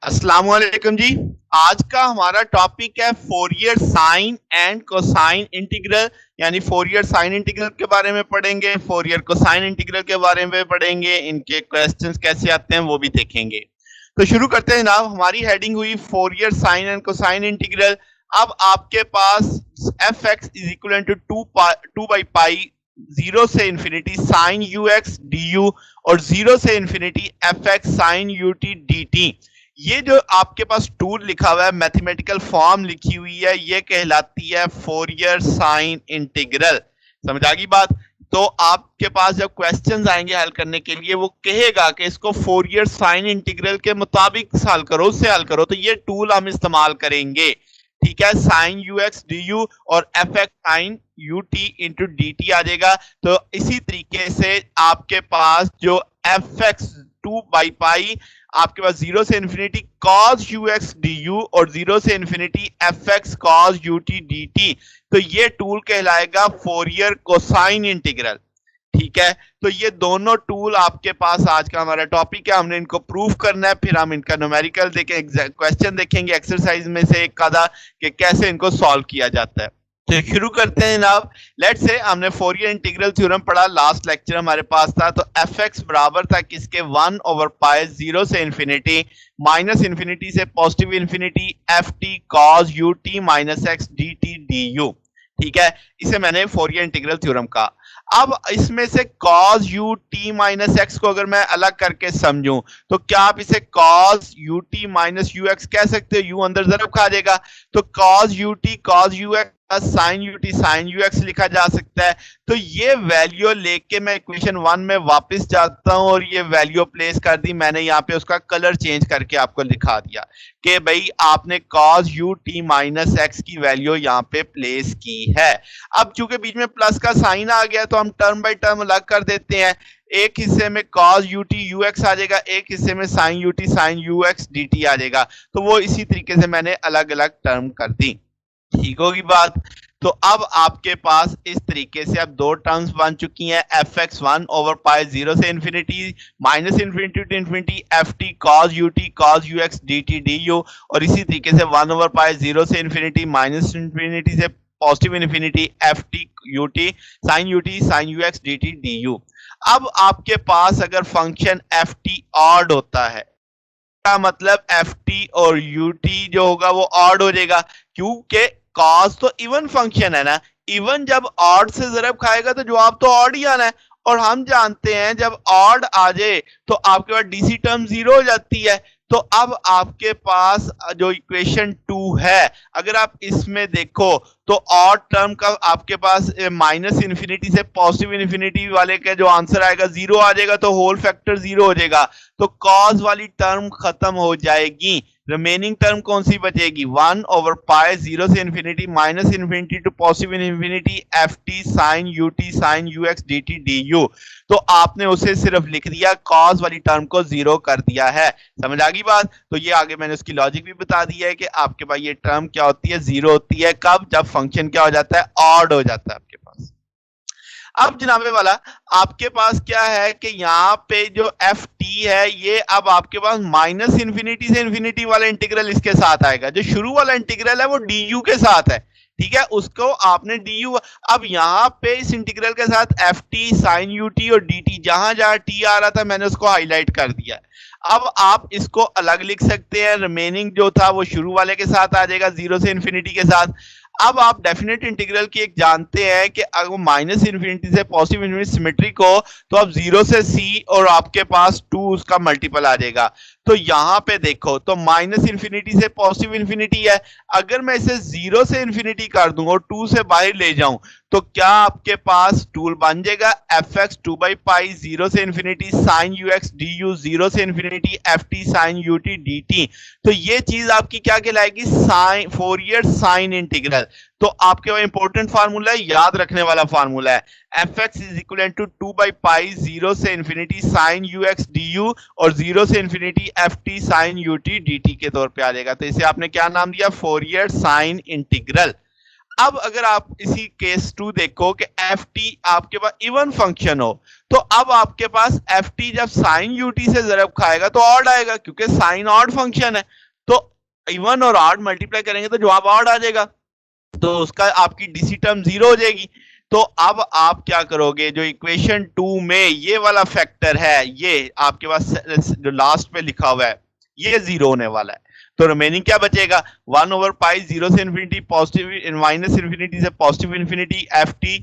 अस्सलाम वालेकुम जी। आज का हमारा टॉपिक है Fourier sine and cosine integral. यानी फोरियर साइन इंटीग्रल के बारे में पढ़ेंगे, फोरियर कोसाइन इंटीग्रल के बारे में पढ़ेंगे, इनके क्वेश्चंस कैसे आते हैं वो भी देखेंगे। तो शुरू करते हैं जनाब। हमारी हेडिंग हुई Fourier sine and cosine integral. अब आपके पास F X is equal to two by pi zero से infinity sine you x D U और जीरो से infinity F X sine U T D T. ये जो आपके पास टूल लिखा हुआ है, मैथमेटिकल फॉर्म लिखी हुई है, ये कहलाती है फोरियर साइन इंटीग्रल। समझ आ गई बात? तो आपके पास जब क्वेश्चंस आएंगे हल करने के लिए, वो कहेगा कि इसको फोरियर साइन इंटीग्रल के मुताबिक हल करो, उससे हल करो, तो ये टूल हम इस्तेमाल करेंगे। ठीक है, sine you x D U और F X sine you T into D T आ जाएगा। तो इसी तरीके से आपके पास जो F X two by pi आपके पास जीरो से infinity cos you x D U और जीरो से infinity F X cos U T D T, तो ये टूल कहलाएगा फोरियर कोसाइन इंटीग्रल। ठीक है, तो ये दोनों टूल आपके पास आज का हमारा टॉपिक है। हमने इनको प्रूव करना है, फिर हम इनका न्यूमेरिकल देखेंगे, क्वेश्चन देखेंगे एक्सरसाइज में से एक आधा कि कैसे इनको सॉल्व किया जाता है। तो शुरू करते हैं जनाब। लेट्स से हमने फोरियर इंटीग्रल थ्योरम पढ़ा, लास्ट लेक्चर हमारे पास था। तो एफ एक्स बराबर था किसके, 1 ओवर पाई जीरो से इन्फिनिटी माइनस इन्फिनिटी से positive infinity F T cos U t minus x D T D you. ठीक है, इसे मैंने फोरियर इंटीग्रल थ्योरम का। अब इसमें से cos u t minus x को अगर मैं अलग करके समझूं, तो क्या आप इसे cos u t minus you x कह सकते हो? u अंदर जरब खा जाएगा, तो cos u t cos u x sine you t sine you x लिखा जा सकता है। तो ये वैल्यू लेके मैं इक्वेशन 1 में वापस जाता हूं और ये वैल्यू प्लेस कर दी मैंने, यहाँ पे उसका कलर चेंज करके आपको दिखा दिया कि भाई आपने cos u t minus x की वैल्यू यहाँ पे प्लेस की है। अब चूंकि बीच में प्लस का साइन आ गया तो हम टर्म बाय टर्म अलग कर देते हैं। एक हिस्से में cos u t u x आ जाएगा, एक हिस्से में sin u t sin u x dt आ जाएगा। तो वो इसी तरीके से मैंने अलग अलग टर्म कर दी। ठीक होगी बात? तो अब आपके पास इस तरीके से अब दो टर्म्स बन चुकी हैं, F X 1 over pi zero से infinity minus infinity to infinity F T cos you x D T D U, और इसी तरीके से 1 ओवर पाई जीरो से इन्फिनिटी माइनस इन्फिनिटी से positive infinity F T U sine you x D T D U. अब आपके पास अगर function F T odd होता है, का मतलब एफ टी और यू टी जो होगा वो ऑड हो जाएगा, क्योंकि कॉस तो इवन फंक्शन है ना, इवन जब ऑड से जरब खाएगा तो जवाब तो ऑड ही आना है। और हम जानते हैं जब ऑड आ जाए तो आपके पास डीसी टर्म जीरो हो जाती है। तो अब आपके पास जो इक्वेशन 2 है, अगर आप इसमें देखो तो ऑड टर्म का आपके पास माइनस इन्फिनिटी से पॉजिटिव इन्फिनिटी वाले का जो आंसर आएगा जीरो आ जाएगा, तो होल फैक्टर जीरो हो जाएगा, तो कॉस वाली टर्म खत्म हो जाएगी। रिमेनिंग टर्म कौन सी बचेगी, 1 ओवर पाई जीरो से infinity minus infinity to positive infinity F T sine you x D T D u. तो आपने उसे सिर्फ लिख दिया, कॉस वाली टर्म को जीरो कर दिया है। समझ आ गई बात? तो ये आगे मैंने उसकी लॉजिक भी बता दी है कि आपके पास ये टर्म क्या होती है, जीरो होती है। कब? जब फंक्शन क्या हो जाता है, ऑड हो जाता है आपके पास। अब जनाबे वाला आपके पास क्या है कि यहाँ पे जो एफ टी है, ये अब आपके पास माइनस इन्फिनिटी से इन्फिनिटी वाला इंटीग्रल इसके साथ आएगा। जो शुरू वाला इंटीग्रल है वो डी यू के साथ है। ठीक है, उसको आपने डी यू, अब यहाँ पे इस इंटीग्रल के साथ f T sine you t और डी टी, जहां जहां टी आ रहा था मैंने उसको हाईलाइट कर दिया। अब आप इसको अलग लिख सकते हैं, रिमेनिंग जो था वो शुरू वाले के साथ आ जाएगा, जीरो से इन्फिनिटी के साथ। अब आप डेफिनेट इंटीग्रल की एक जानते हैं कि अगर माइनस इन्फिनिटी से पॉजिटिव इन्फिनिटी सिमेट्रिक हो तो अब जीरो से सी और आपके पास 2 उसका मल्टीपल आ जाएगा। तो यहां पे देखो तो माइनस इन्फिनिटी से पॉजिटिव इन्फिनिटी है, अगर मैं इसे जीरो से इन्फिनिटी कर दूं और 2 से बाहर ले जाऊं तो क्या आपके पास टूल बन जाएगा, F X 2 by pi zero से infinity sine you x D U zero से infinity F T sine U T D T. तो ये चीज आपकी क्या कहलाएगी, साइन फोरियर साइन इंटीग्रल। तो आपके पास इंपॉर्टेंट फार्मूला है, याद रखने वाला फार्मूला है, F X is equal to 2 by pi zero से infinity sine you x D U और जीरो से infinity F T sine U T D T के तौर पे आ जाएगा। तो इसे आपने क्या नाम दिया, फोरियर साइन इंटीग्रल। अब अगर आप इसी केस 2 देखो कि एफ टी आपके पास इवन फंक्शन हो, तो अब आपके पास एफ टी जब साइन यूटी से जरब खाएगा तो ऑड आएगा, क्योंकि साइन ऑड फंक्शन है। तो इवन और ऑड मल्टीप्लाई करेंगे तो जवाब ऑड आ जाएगा, तो उसका आपकी डीसी टर्म जीरो हो जाएगी। तो अब आप क्या करोगे, जो इक्वेशन 2 में ये वाला फैक्टर है, ये आपके पास जो लास्ट पे लिखा हुआ है, ये जीरो होने वाला है। तो रिमेनिंग क्या बचेगा, 1/पाई, जीरो से इन्फिनिटी, पॉजिटिव माइनस इन्फिनिटी से positive infinity, F T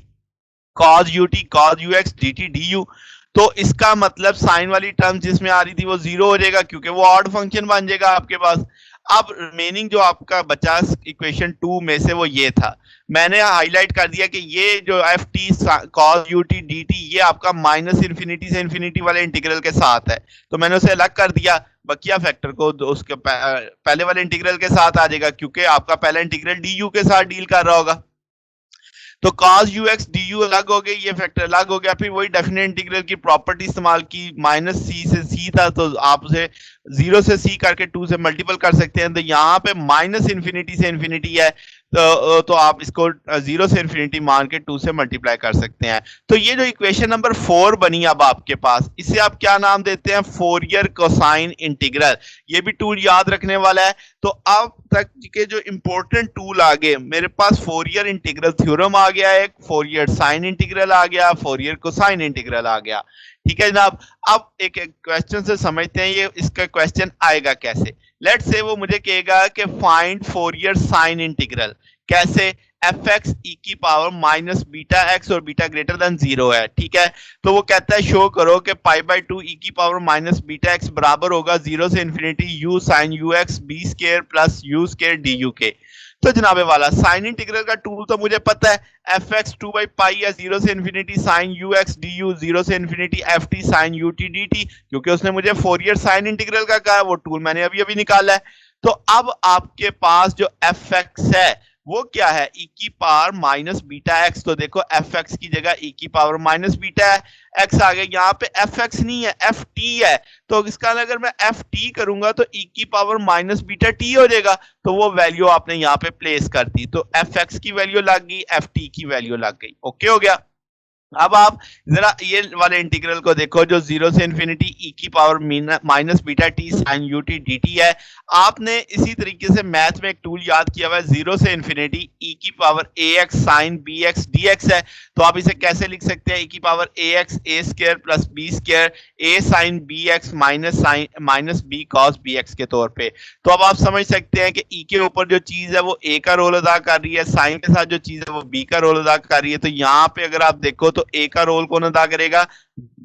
cause U T cause you x D T D u. तो इसका मतलब साइन वाली टर्म जिसमें आ रही थी वो जीरो हो जाएगा, क्योंकि वो ऑड फंक्शन बन जाएगा आपके पास। अब रिमेनिंग जो आपका बचा इक्वेशन 2 में से वो ये था, मैंने हाईलाइट कर दिया कि ये जो F T cos U T D T ये आपका माइनस इन्फिनिटी से इन्फिनिटी वाले इंटीग्रल के साथ है, तो मैंने उसे अलग कर दिया। बकिया फैक्टर को उसके पहले वाले इंटीग्रल के साथ आ जाएगा, क्योंकि आपका पहला इंटीग्रल डी यू के साथ डील कर रहा होगा। तो cos ux du अलग हो गई, ये फैक्टर अलग हो गया। फिर वही डेफिनेट इंटीग्रल की प्रॉपर्टी इस्तेमाल की, माइनस सी से सी था तो आप उसे जीरो से सी करके 2 से मल्टीपल कर सकते हैं। तो यहाँ पे माइनस इन्फिनिटी से इन्फिनिटी है, तो आप इसको जीरो से इन्फिनिटी मान के 2 से मल्टीप्लाई कर सकते हैं। तो ये जो इक्वेशन नंबर 4 बनी अब आपके पास, इसे आप क्या नाम देते हैं, फोरियर कोसाइन इंटीग्रल। ये भी टूल याद रखने वाला है। तो अब तक के जो इंपॉर्टेंट टूल आ गए मेरे पास, फोरियर इंटीग्रल थ्योरम आ गया, एक फोरियर साइन इंटीग्रल आ गया, फोरियर कोसाइन इंटीग्रल आ गया। ठीक है जनाब। अब एक क्वेश्चन से समझते हैं ये इसका क्वेश्चन आएगा कैसे। लेट्स से वो मुझे कहेगा कि फाइंड फोरियर साइन इंटीग्रल, कैसे, एफ एक्स ई की पावर माइनस बीटा एक्स और बीटा ग्रेटर देन जीरो है। ठीक है, तो वो कहता है शो करो कि पाई बाई 2 ई की पावर माइनस बीटा एक्स बराबर होगा जीरो से infinity u sine you x b square plus u square d u के। तो जनाबे वाला साइन इंटीग्रल का टूल तो मुझे पता है, एफ एक्स 2/पाई या जीरो से infinity sine you x D U, zero से infinity F T sine U T D T, क्योंकि उसने मुझे फोरियर साइन इंटीग्रल का कहा, वो टूल मैंने अभी अभी निकाला है। तो अब आपके पास जो एफ एक्स है वो क्या है, ई की पावर माइनस बीटा एक्स। तो देखो एफ एक्स की जगह ई की पावर माइनस बीटा है, एक्स आ गया, यहाँ पे एफ एक्स नहीं है एफ टी है। तो इसका अगर मैं एफ टी करूंगा तो ई की पावर माइनस बीटा टी हो जाएगा, तो वो वैल्यू आपने यहाँ पे प्लेस कर दी, तो एफ एक्स की वैल्यू लग गई, एफ टी की वैल्यू लग गई। ओके हो गया। अब आप जरा ये वाले इंटीग्रल को देखो जो जीरो से इन्फिनिटी ई की power minus beta t sine U T D t है। आपने इसी तरीके से मैथ में एक टूल याद किया हुआ है, जीरो से इन्फिनिटी ई की power A X sine B X D X है। तो आप इसे कैसे लिख सकते हैं, ई की power A X A square plus B square A sine B X minus B cos B X के तौर पे। तो अब आप समझ सकते हैं कि ई के ऊपर जो चीज है वो ए का रोल अदा कर रही है, साइन के साथ जो चीज है वो बी का रोल अदा कर रही है। तो यहाँ पे अगर आप देखो तो ए का रोल कौन अदा करेगा,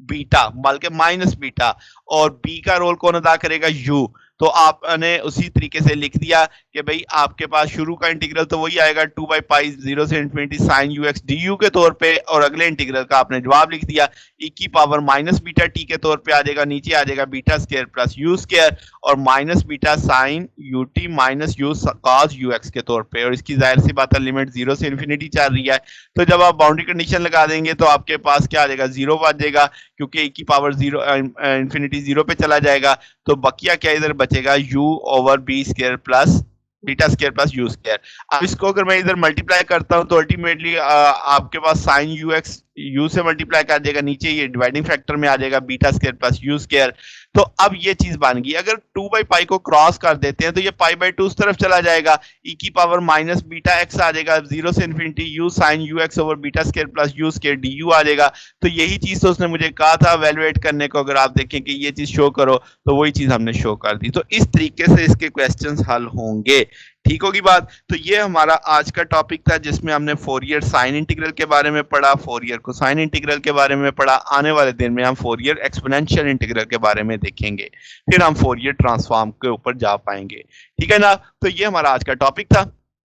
बीटा, बल्कि माइनस बीटा, और बी का रोल कौन अदा करेगा, यू। तो आपने उसी तरीके से लिख दिया कि भाई आपके पास शुरू का इंटीग्रल तो वही आएगा 2/पाई जीरो से infinity sine you x D u के तौर पे, और अगले इंटीग्रल का आपने जवाब लिख दिया, ई की पावर माइनस बीटा टी के तौर पे आ जाएगा, नीचे आ जाएगा beta square plus u square और minus beta sine you t minus u cos you x के तौर पे। और इसकी जाहिर सी बात है लिमिट जीरो से इन्फिनिटी चल रही है, तो जब आप बाउंड्री कंडीशन लगा देंगे तो आपके पास क्या आ जाएगा, जीरो बच जाएगा, क्योंकि ई की पावर जीरो इन्फिनिटी जीरो पे चला जाएगा। तो बकिया क्या इधर बचेगा, u over b square plus beta square plus u square. अब इसको अगर मैं इधर मल्टीप्लाई करता हूं तो अल्टीमेटली आपके पास साइन यू एक्स यू से मल्टीप्लाई कर देगा, नीचे ये डिवाइडिंग फैक्टर में आ जाएगा beta square plus u square. तो अब ये चीज बन गई, अगर 2/पाई को क्रॉस कर देते हैं तो ये पाई बाई 2 उस तरफ चला जाएगा, ई की पावर माइनस बीटा एक्स आ जाएगा, जीरो से infinity u sine you x over beta square plus u square d u आ जाएगा। तो यही चीज तो उसने मुझे कहा था वैल्यूएट करने को, अगर आप देखें कि ये चीज शो करो तो वही चीज हमने शो कर दी। तो इस तरीके से इसके क्वेश्चंस हल होंगे। ठीक होगी बात। तो ये हमारा आज का टॉपिक था जिसमें हमने फोरियर साइन इंटीग्रल के बारे में पढ़ा, फोरियर कोसाइन इंटीग्रल के बारे में पढ़ा। आने वाले दिन में हम फोरियर एक्सपोनेंशियल इंटीग्रल के बारे में देखेंगे, फिर हम फोरियर ट्रांसफॉर्म के ऊपर जा पाएंगे। ठीक है ना। तो ये हमारा आज का टॉपिक था।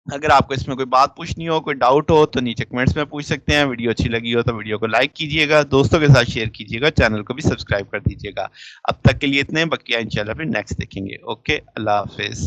अगर आपको इसमें कोई बात पूछनी हो, कोई डाउट हो तो नीचे कमेंट्स में पूछ सकते हैं। वीडियो अच्छी लगी हो तो वीडियो को लाइक कीजिएगा, दोस्तों के साथ शेयर कीजिएगा, चैनल को भी सब्सक्राइब कर दीजिएगा। अब तक के लिए इतने, बाकी इंशाल्लाह फिर नेक्स्ट देखेंगे। ओके, अल्लाह हाफिज।